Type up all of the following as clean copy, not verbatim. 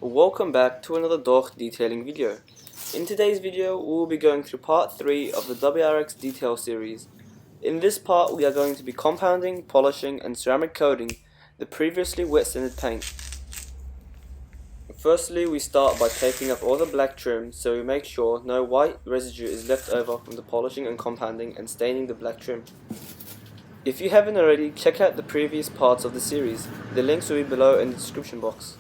Welcome back to another door detailing video. In today's video we will be going through part 3 of the WRX detail series. In this part we are going to be compounding, polishing and ceramic coating the previously wet sanded paint. Firstly we start by taking off all the black trim so we make sure no white residue is left over from the polishing and compounding and staining the black trim. If you haven't already, check out the previous parts of the series. The links will be below in the description box.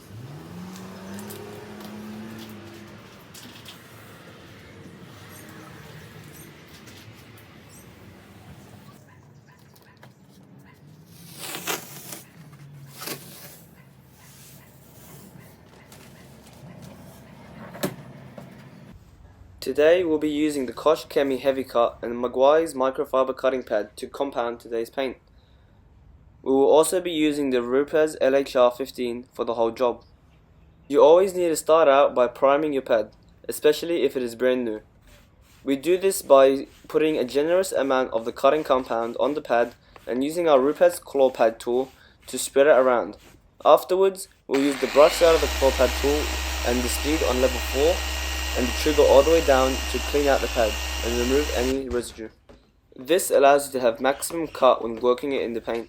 Today we'll be using the Kosh Chemi Heavy Cut and Maguire's microfiber cutting pad to compound today's paint. We will also be using the Rupes LHR15 for the whole job. You always need to start out by priming your pad, especially if it is brand new. We do this by putting a generous amount of the cutting compound on the pad and using our Rupes claw pad tool to spread it around. Afterwards, we'll use the brush side of the claw pad tool and the speed on level 4 and the trigger all the way down to clean out the pad and remove any residue. This allows you to have maximum cut when working it in the paint.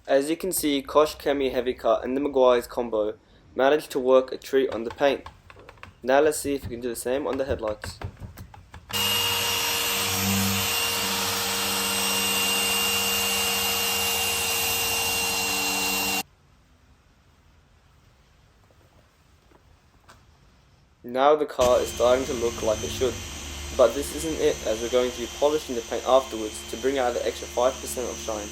As you can see, Kosh Chemi Heavy Cut and the Maguire's combo managed to work a treat on the paint. Now let's see if we can do the same on the headlights. Now the car is starting to look like it should, but this isn't it, as we're going to be polishing the paint afterwards to bring out the extra 5% of shine.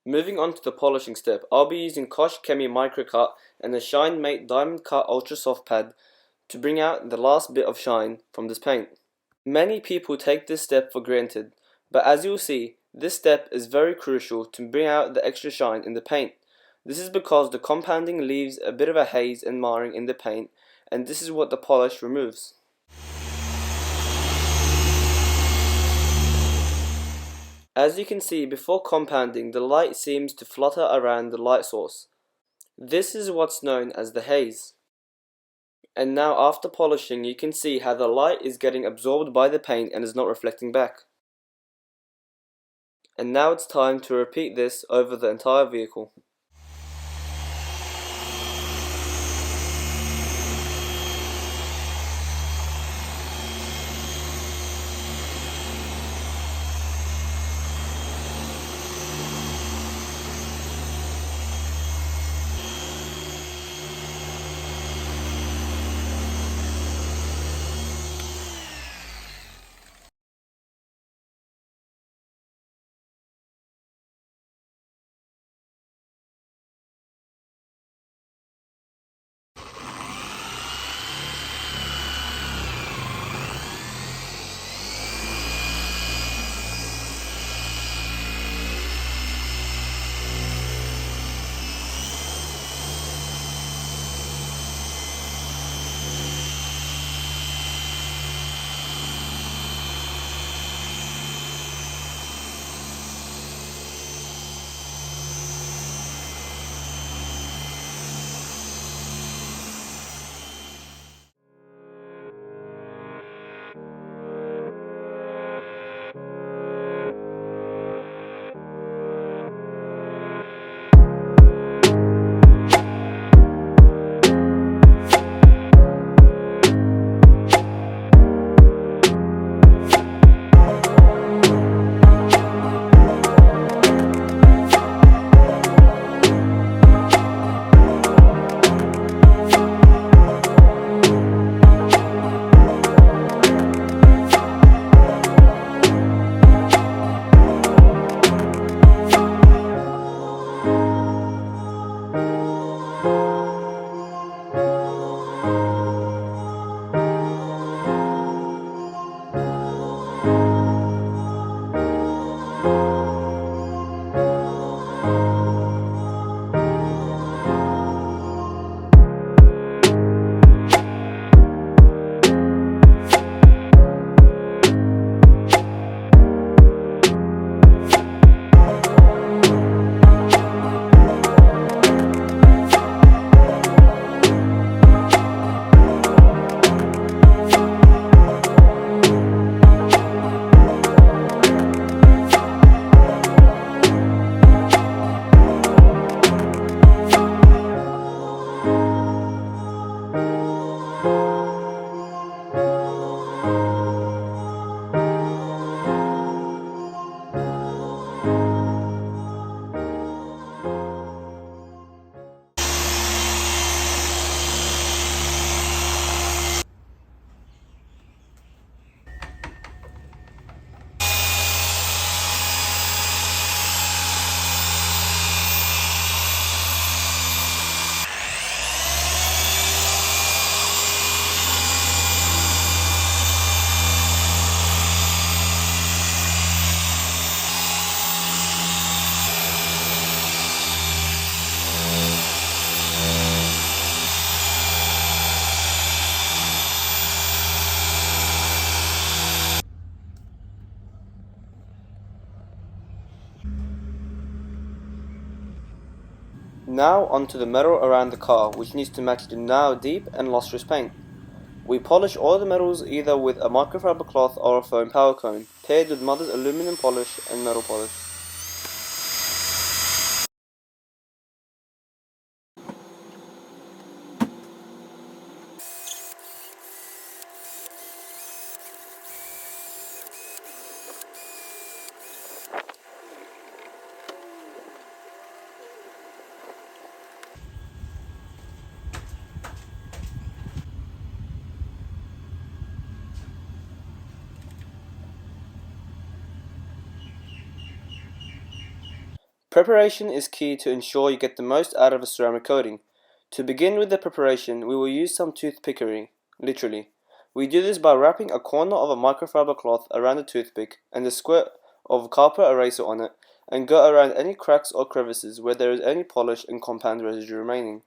Moving on to the polishing step, I'll be using Kosh Chemi Microcut and the Shine Mate Diamond Cut Ultra Soft Pad to bring out the last bit of shine from this paint. Many people take this step for granted, but as you'll see, this step is very crucial to bring out the extra shine in the paint. This is because the compounding leaves a bit of a haze and marring in the paint, and this is what the polish removes. As you can see, before compounding, the light seems to flutter around the light source. This is what's known as the haze. And now after polishing, you can see how the light is getting absorbed by the paint and is not reflecting back. And now it's time to repeat this over the entire vehicle. Now onto the metal around the car, which needs to match the now deep and lustrous paint. We polish all the metals either with a microfiber cloth or a foam power cone, paired with Mother's aluminum polish and metal polish. Preparation is key to ensure you get the most out of a ceramic coating. To begin with the preparation, we will use some toothpickery, literally. We do this by wrapping a corner of a microfiber cloth around the toothpick and a squirt of copper eraser on it, and go around any cracks or crevices where there is any polish and compound residue remaining.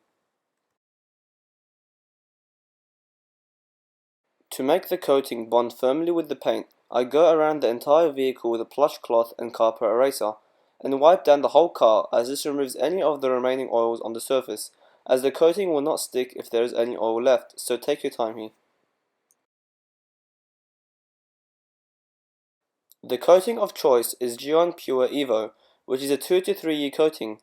To make the coating bond firmly with the paint, I go around the entire vehicle with a plush cloth and copper eraser, and wipe down the whole car, as this removes any of the remaining oils on the surface, as the coating will not stick if there is any oil left, so take your time here. The coating of choice is JDM Pure Evo, which is a 2 to 3 year coating.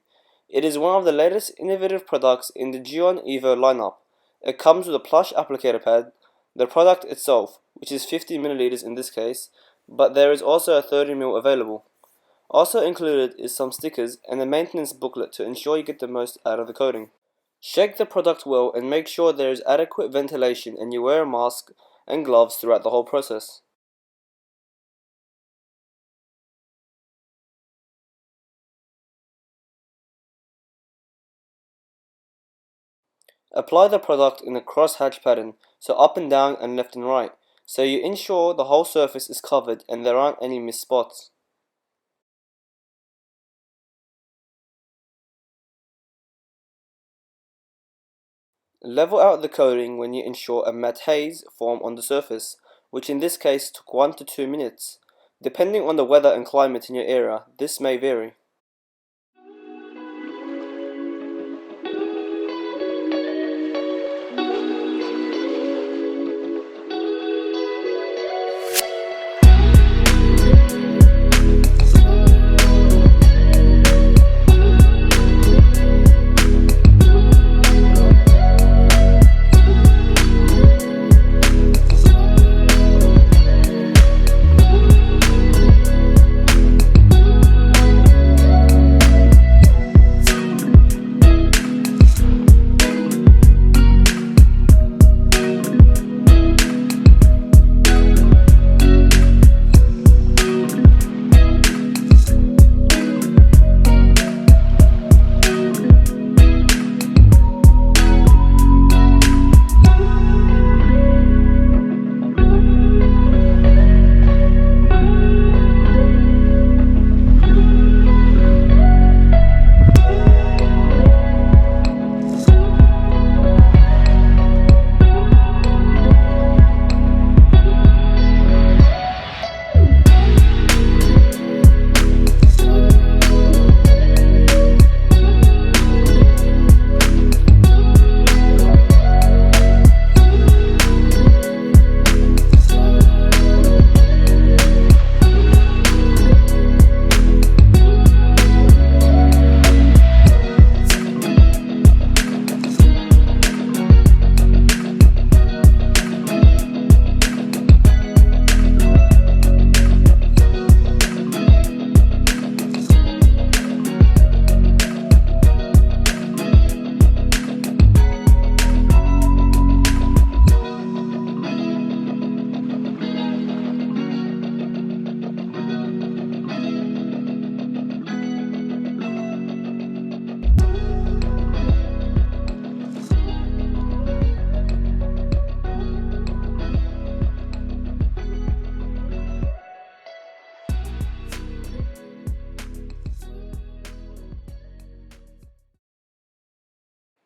It is one of the latest innovative products in the JDM Evo lineup. It comes with a plush applicator pad, the product itself, which is 50 milliliters in this case, but there is also a 30 ml available. Also included is some stickers and a maintenance booklet to ensure you get the most out of the coating. Shake the product well and make sure there is adequate ventilation and you wear a mask and gloves throughout the whole process. Apply the product in a cross-hatch pattern, so up and down and left and right, so you ensure the whole surface is covered and there aren't any missed spots. Level out the coating when you ensure a matte haze form on the surface, which in this case took 1 to 2 minutes. Depending on the weather and climate in your area, this may vary.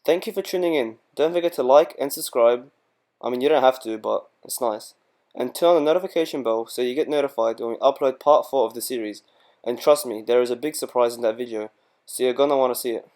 Thank you for tuning in. Don't forget to like and subscribe. I mean, you don't have to, but it's nice. And turn on the notification bell so you get notified when we upload part 4 of the series. And trust me, there is a big surprise in that video, so you're gonna want to see it.